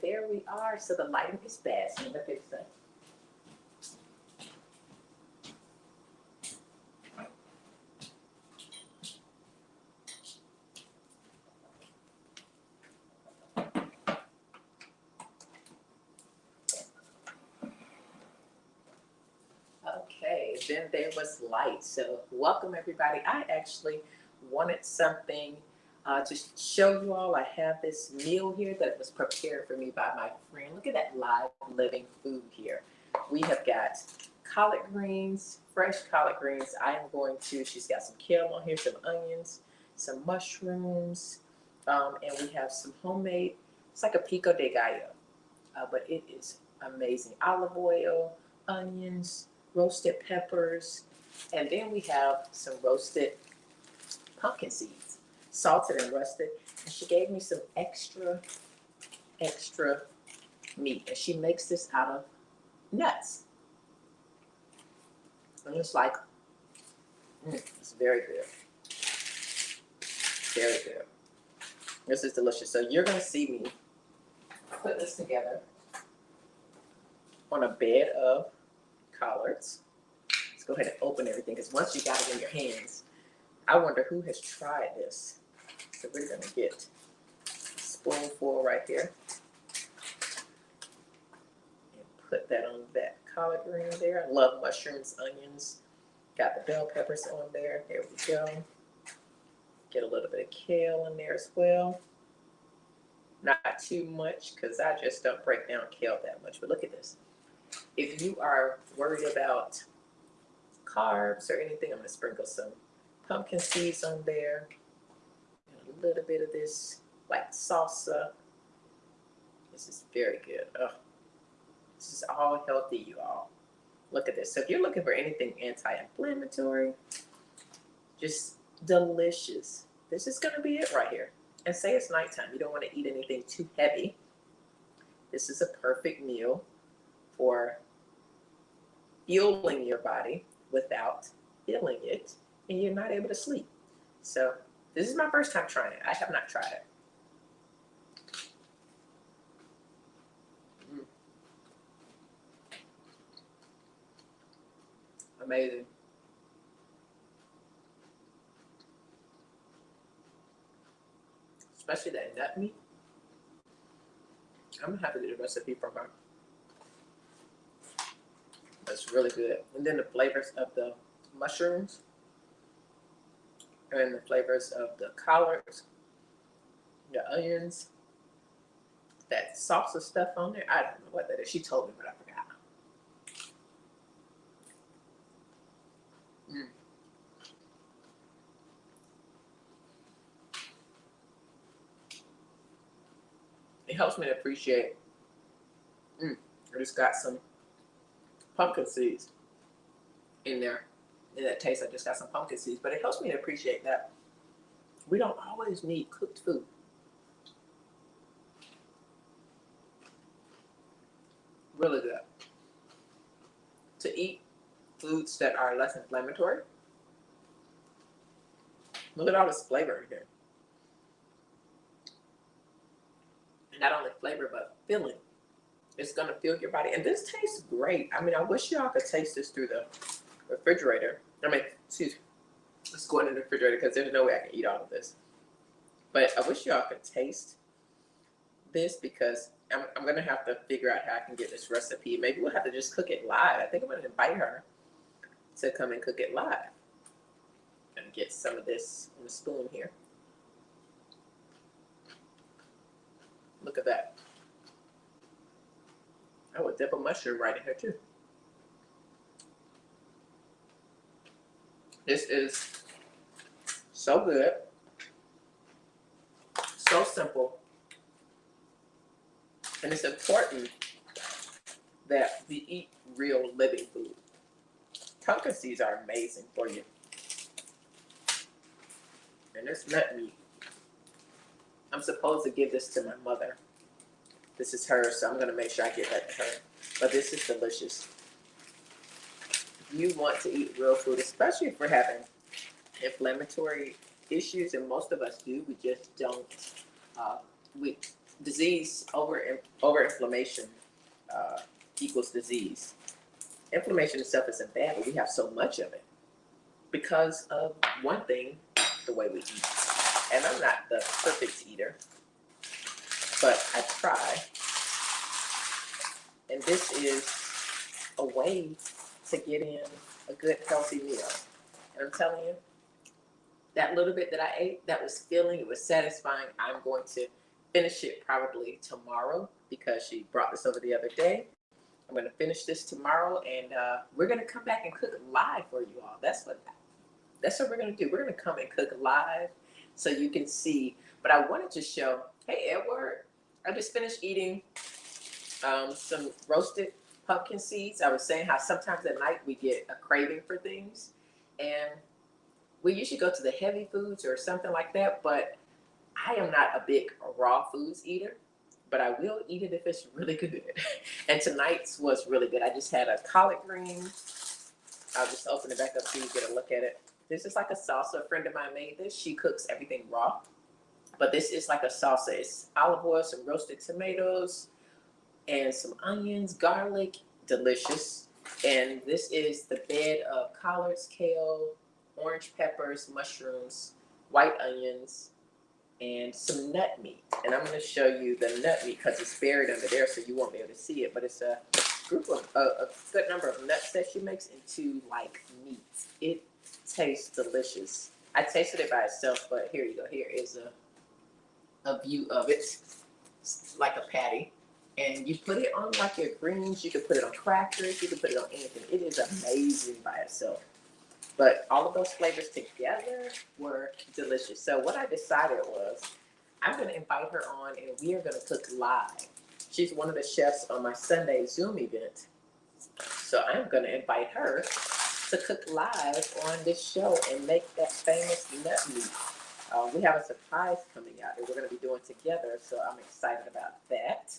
there we are. So the lighting is bad. So let me fix that. Okay, then there was light. So welcome everybody. I actually wanted something to show you all. I have this meal here that was prepared for me by my friend. Look at that live living food here. We have got collard greens, fresh collard greens. I am going to, she's got some kale on here, some onions, some mushrooms, and we have some homemade, it's like a pico de gallo, but it is amazing. Olive oil, onions, roasted peppers, and then we have some roasted pumpkin seeds, salted and rusted. And she gave me some extra meat, and she makes this out of nuts. And it's like, it's very good. Very good. This is delicious. So you're gonna see me put this together on a bed of collards. Let's go ahead and open everything, because once you got it in your hands, I wonder who has tried this. So we're gonna get a spoonful right here and put that on that collard green there. I love mushrooms, onions. Got the bell peppers on there. There we go. Get a little bit of kale in there as well. Not too much, because I just don't break down kale that much. But look at this. If you are worried about carbs or anything, I'm going to sprinkle some pumpkin seeds on there. And a little bit of this, like salsa. This is very good. Oh, this is all healthy, you all. Look at this. So if you're looking for anything anti-inflammatory, just delicious. This is going to be it right here. And say it's nighttime. You don't want to eat anything too heavy. This is a perfect meal for fueling your body without filling it, and you're not able to sleep. So this is my first time trying it. I have not tried it. Amazing. Especially that nut meat. I'm gonna have to get a recipe from her. That's really good. And then the flavors of the mushrooms and the flavors of the collards, the onions, that salsa stuff on there. I don't know what that is. She told me, but I forgot. It helps me to appreciate. I just got some pumpkin seeds in there. In that taste, I just got some pumpkin seeds, but it helps me to appreciate that we don't always need cooked food. Really good. To eat foods that are less inflammatory. Look at all this flavor in here. And not only flavor, but filling. It's going to fill your body. And this tastes great. I mean, I wish y'all could taste this through the refrigerator. I mean, excuse me. Let's go into the refrigerator, because there's no way I can eat all of this. But I wish y'all could taste this, because I'm going to have to figure out how I can get this recipe. Maybe we'll have to just cook it live. I think I'm going to invite her to come and cook it live. And get some of this in a spoon here. Look at that. I would dip a mushroom right in here too. This is so good. So simple. And it's important that we eat real living food. Pumpkin seeds are amazing for you. And this nut meat, I'm supposed to give this to my mother. This is hers, so I'm going to make sure I give that to her. But this is delicious. You want to eat real food, especially if we're having inflammatory issues, and most of us do. We just don't. Disease, Overinflammation equals disease. Inflammation itself isn't bad, but we have so much of it because of one thing, the way we eat. And I'm not the perfect eater, but I try. And this is a way to get in a good, healthy meal. And I'm telling you, that little bit that I ate, that was filling, it was satisfying. I'm going to finish it probably tomorrow because she brought this over the other day. I'm going to finish this tomorrow, and we're going to come back and cook live for you all. That's what we're going to do. We're going to come and cook live so you can see. But I wanted to show, hey, Edward, I just finished eating some roasted pumpkin seeds. I was saying how sometimes at night we get a craving for things, and we usually go to the heavy foods or something like that, but I am not a big raw foods eater, but I will eat it if it's really good. And tonight's was really good. I just had a collard green. I'll just open it back up so you get a look at it. This is like a salsa. A friend of mine made this. She cooks everything raw, but this is like a salsa. It's olive oil, some roasted tomatoes, and some onions, garlic, delicious. And this is the bed of collards, kale, orange peppers, mushrooms, white onions, and some nut meat. And I'm going to show you the nut meat because it's buried under there so you won't be able to see it. But it's a group of a good number of nuts that she makes into like meat. It tastes delicious. I tasted it by itself, but here you go. Here is a view of it. It's like a patty. And you put it on like your greens. You can put it on crackers. You can put it on anything. It is amazing by itself. But all of those flavors together were delicious. So what I decided was I'm going to invite her on and we are going to cook live. She's one of the chefs on my Sunday Zoom event. So I'm going to invite her to cook live on this show and make that famous nut meat. We have a surprise coming out that we're going to be doing together. So I'm excited about that.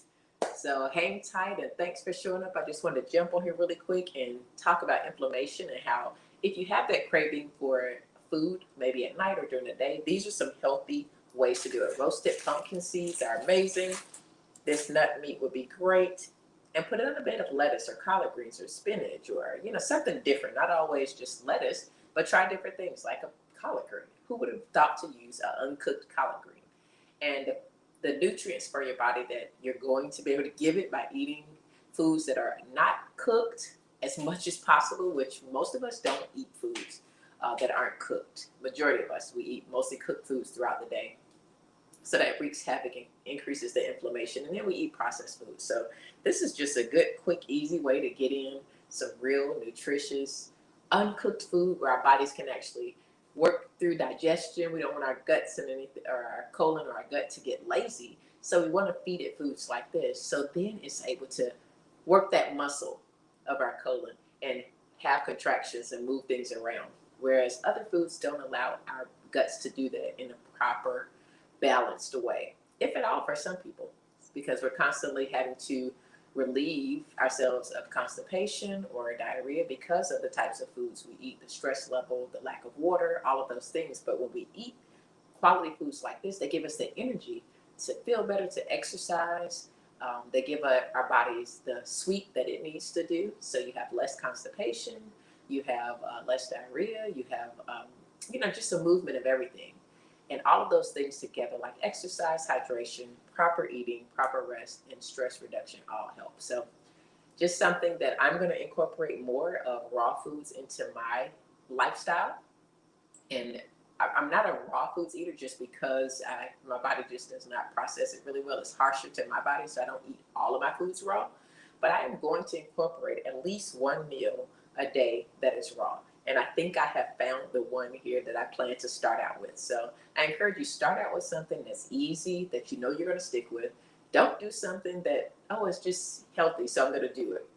So hang tight and thanks for showing up. I just wanted to jump on here really quick and talk about inflammation and how if you have that craving for food, maybe at night or during the day, these are some healthy ways to do it. Roasted pumpkin seeds are amazing. This nut meat would be great. And put it on a bed of lettuce or collard greens or spinach or, something different. Not always just lettuce, but try different things like a collard green. Who would have thought to use an uncooked collard green? And the nutrients for your body that you're going to be able to give it by eating foods that are not cooked as much as possible, which most of us don't eat foods that aren't cooked. Majority of us, we eat mostly cooked foods throughout the day. So that wreaks havoc and increases the inflammation. And then we eat processed foods. So this is just a good, quick, easy way to get in some real nutritious, uncooked food where our bodies can actually work through digestion. We don't want our guts and anything, or our colon or our gut to get lazy. So we want to feed it foods like this. So then it's able to work that muscle of our colon and have contractions and move things around. Whereas other foods don't allow our guts to do that in a proper, balanced way, if at all for some people, because we're constantly having to relieve ourselves of constipation or diarrhea because of the types of foods we eat, the stress level, the lack of water, all of those things. But when we eat quality foods like this, they give us the energy to feel better, to exercise. They give our bodies the sweet that it needs to do. So you have less constipation, you have less diarrhea, you have, just a movement of everything. And all of those things together, like exercise, hydration, proper eating, proper rest, and stress reduction all help. So just something that I'm going to incorporate more of raw foods into my lifestyle. And I'm not a raw foods eater just because my body just does not process it really well. It's harsher to my body, so I don't eat all of my foods raw. But I am going to incorporate at least one meal a day that is raw. And I think I have found the one here that I plan to start out with. So I encourage you, start out with something that's easy, that you know you're going to stick with. Don't do something that, it's just healthy, so I'm going to do it.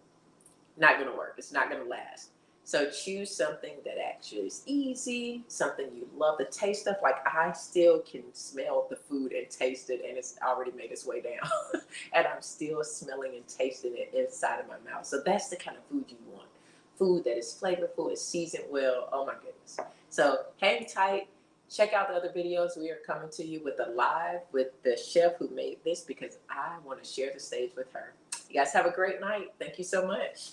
Not going to work. It's not going to last. So choose something that actually is easy, something you love the taste of. Like I still can smell the food and taste it, and it's already made its way down. And I'm still smelling and tasting it inside of my mouth. So that's the kind of food you want. Food that is flavorful, is seasoned well. Oh my goodness. So hang tight. Check out the other videos. We are coming to you with a live with the chef who made this because I want to share the stage with her. You guys have a great night. Thank you so much.